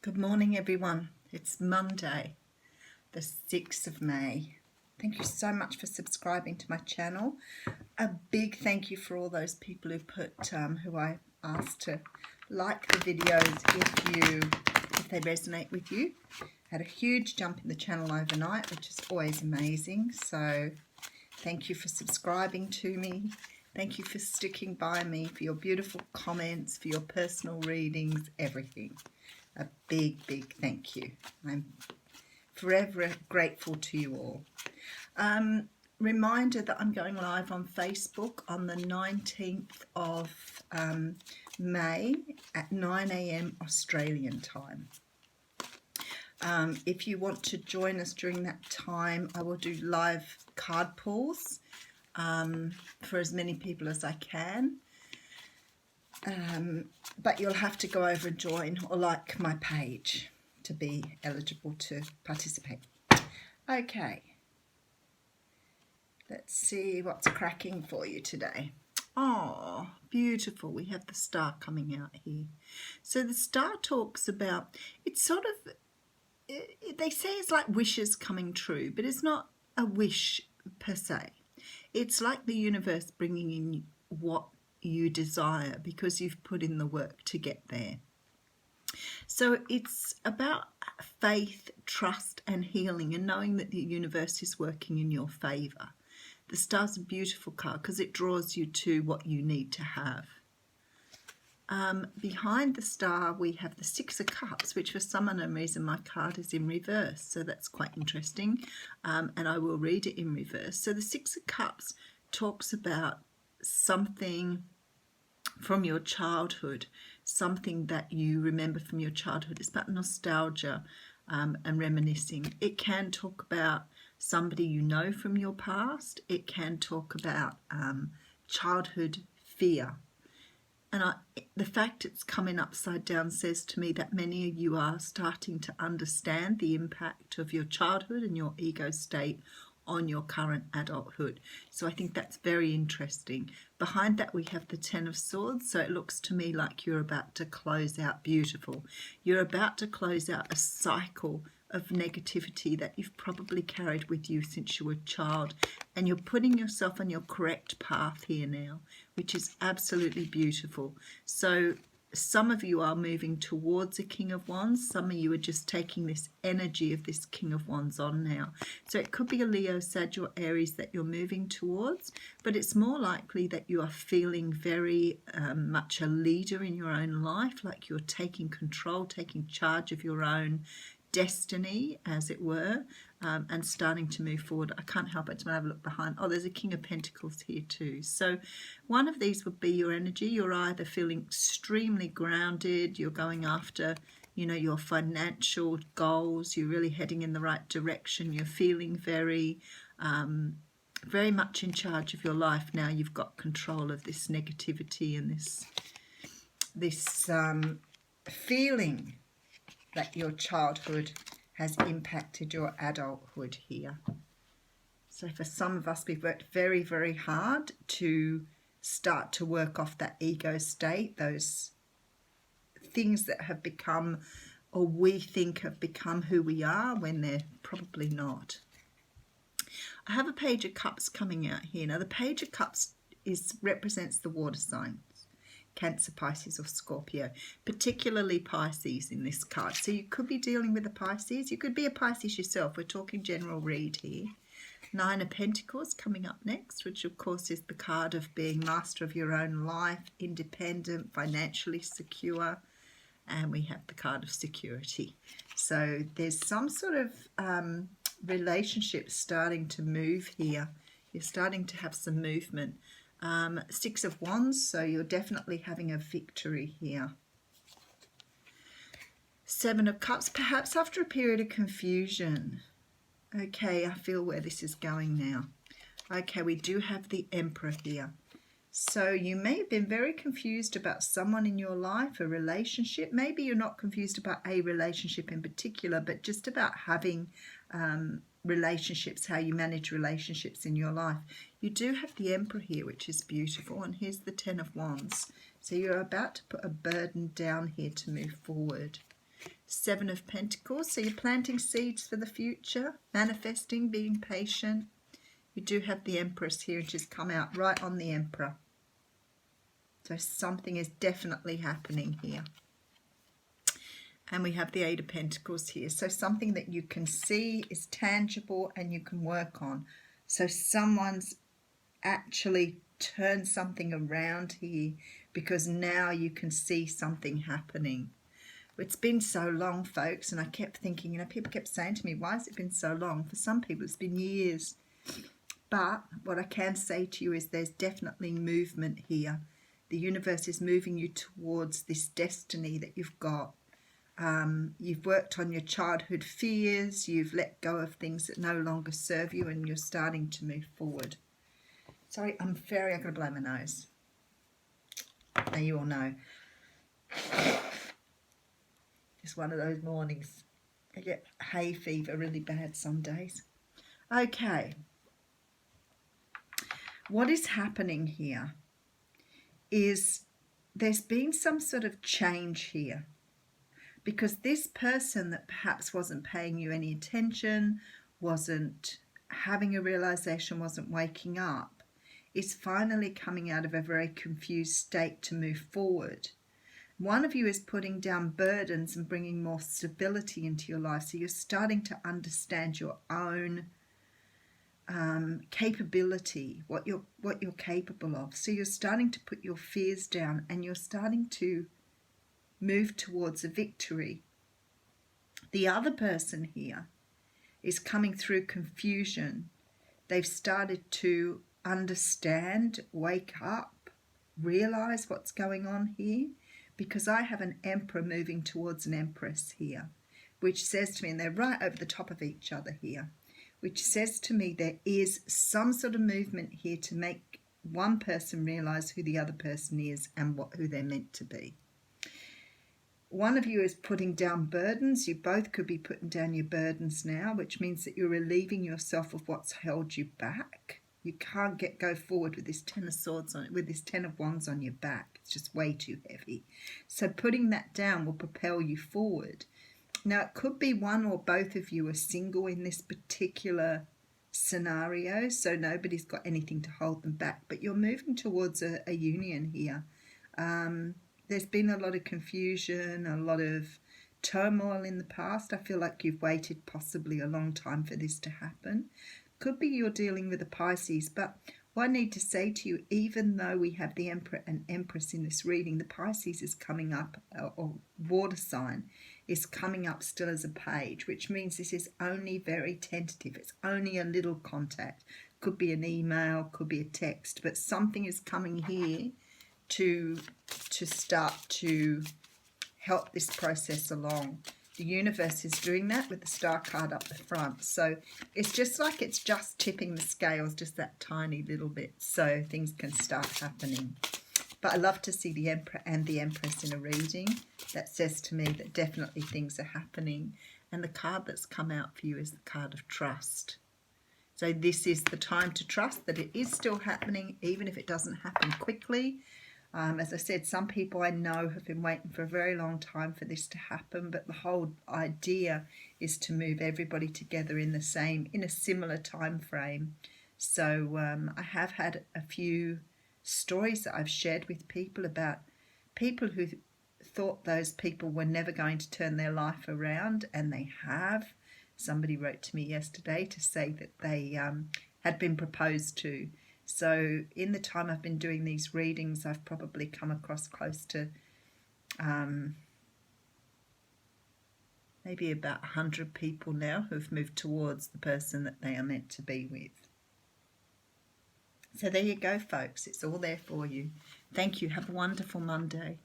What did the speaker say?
Good morning, everyone. It's Monday, the 6th of May. Thank you so much for subscribing to my channel. A big thank you for all those people who I asked to like the videos if they resonate with you. Had a huge jump in the channel overnight, which is always amazing. So thank you for subscribing to me. Thank you for sticking by me, for your beautiful comments, for your personal readings, everything. A big, big thank you. I'm forever grateful to you all. Reminder that I'm going live on Facebook on the 19th of May at 9 a.m. Australian time. If you want to join us during that time, I will do live card pulls for as many people as I can. But you'll have to go over and join or like my page to be eligible to participate. Okay, let's see what's cracking for you today. Oh, beautiful. We have the star coming out here. So the star talks about, it's sort of, they say it's like wishes coming true, but it's not a wish per se. It's like the universe bringing in what you desire because you've put in the work to get there. So it's about faith, trust and healing, and knowing that the universe is working in your favour. The star's a beautiful card because it draws you to what you need to have. Behind the star we have the Six of Cups, which for some unknown reason my card is in reverse, so that's quite interesting, and I will read it in reverse. So the Six of Cups talks about something from your childhood, something that you remember from your childhood. It's about nostalgia and reminiscing. It can talk about somebody you know from your past. It can talk about childhood fear. And the fact it's coming upside down says to me that many of you are starting to understand the impact of your childhood and your ego state on your current adulthood. So I think that's very interesting. Behind that we have the Ten of Swords, so it looks to me like you're about to close out beautiful. You're about to close out a cycle of negativity that you've probably carried with you since you were a child, and you're putting yourself on your correct path here now, which is absolutely beautiful. So some of you are moving towards a King of Wands. Some of you are just taking this energy of this King of Wands on now. So it could be a Leo, Sag or Aries that you're moving towards, but it's more likely that you are feeling very much a leader in your own life, like you're taking control, taking charge of your own destiny, as it were, and starting to move forward. I can't help it to have a look behind. Oh, there's a King of Pentacles here too. So one of these would be your energy. You're either feeling extremely grounded, you're going after, you know, your financial goals, you're really heading in the right direction, you're feeling very much in charge of your life now. You've got control of this negativity and this feeling that your childhood has impacted your adulthood here. So for some of us, we've worked very, very hard to start to work off that ego state, those things that have become, or we think have become who we are when they're probably not. I have a Page of Cups coming out here. Now the Page of Cups represents the water signs. Cancer, Pisces or Scorpio, particularly Pisces in this card. So you could be dealing with a Pisces. You could be a Pisces yourself. We're talking general read here. Nine of Pentacles coming up next, which of course is the card of being master of your own life, independent, financially secure. And we have the card of security. So there's some sort of relationship starting to move here. You're starting to have some movement. Six of Wands, so you're definitely having a victory here. Seven of Cups, perhaps after a period of confusion. Okay, I feel where this is going now. Okay, we do have the Emperor here. So you may have been very confused about someone in your life, a relationship. Maybe you're not confused about a relationship in particular, but just about having relationships, how you manage relationships in your life. You do have the Emperor here, which is beautiful, and here's the Ten of Wands. So you're about to put a burden down here to move forward. Seven of Pentacles. So you're planting seeds for the future, manifesting, being patient. You do have the Empress here, and she's come out right on the Emperor. So something is definitely happening here. And we have the Eight of Pentacles here. So something that you can see is tangible and you can work on. So someone's actually turned something around here because now you can see something happening. It's been so long, folks, and I kept thinking, you know, people kept saying to me, why has it been so long? For some people, it's been years. But what I can say to you is there's definitely movement here. The universe is moving you towards this destiny that you've got. You've worked on your childhood fears, you've let go of things that no longer serve you, and you're starting to move forward. Sorry, I'm going to blow my nose. Now you all know. Just one of those mornings. I get hay fever really bad some days. Okay. What is happening here is there's been some sort of change here. Because this person that perhaps wasn't paying you any attention, wasn't having a realization, wasn't waking up, is finally coming out of a very confused state to move forward. One of you is putting down burdens and bringing more stability into your life. So you're starting to understand your own capability, what you're capable of. So you're starting to put your fears down and you're starting to move towards a victory. The other person here is coming through confusion. They've started to understand, wake up, realize what's going on here, because I have an Emperor moving towards an Empress here, which says to me, and they're right over the top of each other here, which says to me there is some sort of movement here to make one person realize who the other person is and who they're meant to be. One of you is putting down burdens. You both could be putting down your burdens now, which means that you're relieving yourself of what's held you back. You can't go forward with this Ten of Swords with this Ten of Wands on your back. It's just way too heavy. So putting that down will propel you forward. Now, it could be one or both of you are single in this particular scenario, so nobody's got anything to hold them back, but you're moving towards a union here. There's been a lot of confusion, a lot of turmoil in the past. I feel like you've waited possibly a long time for this to happen. Could be you're dealing with a Pisces, but what I need to say to you, even though we have the Emperor and Empress in this reading, the Pisces is coming up, or water sign, is coming up still as a page, which means this is only very tentative. It's only a little contact. Could be an email, could be a text, but something is coming here to start to help this process along. The universe is doing that with the Star card up the front. So it's just like it's just tipping the scales just that tiny little bit so things can start happening. But I love to see the Emperor and the Empress in a reading. That says to me that definitely things are happening. And the card that's come out for you is the card of trust. So this is the time to trust that it is still happening, even if it doesn't happen quickly. As I said, some people I know have been waiting for a very long time for this to happen, but the whole idea is to move everybody together in a similar time frame. So I have had a few stories that I've shared with people about people who thought those people were never going to turn their life around, and they have. Somebody wrote to me yesterday to say that they had been proposed to. So in the time I've been doing these readings, I've probably come across close to maybe about 100 people now who've moved towards the person that they are meant to be with. So there you go, folks. It's all there for you. Thank you. Have a wonderful Monday.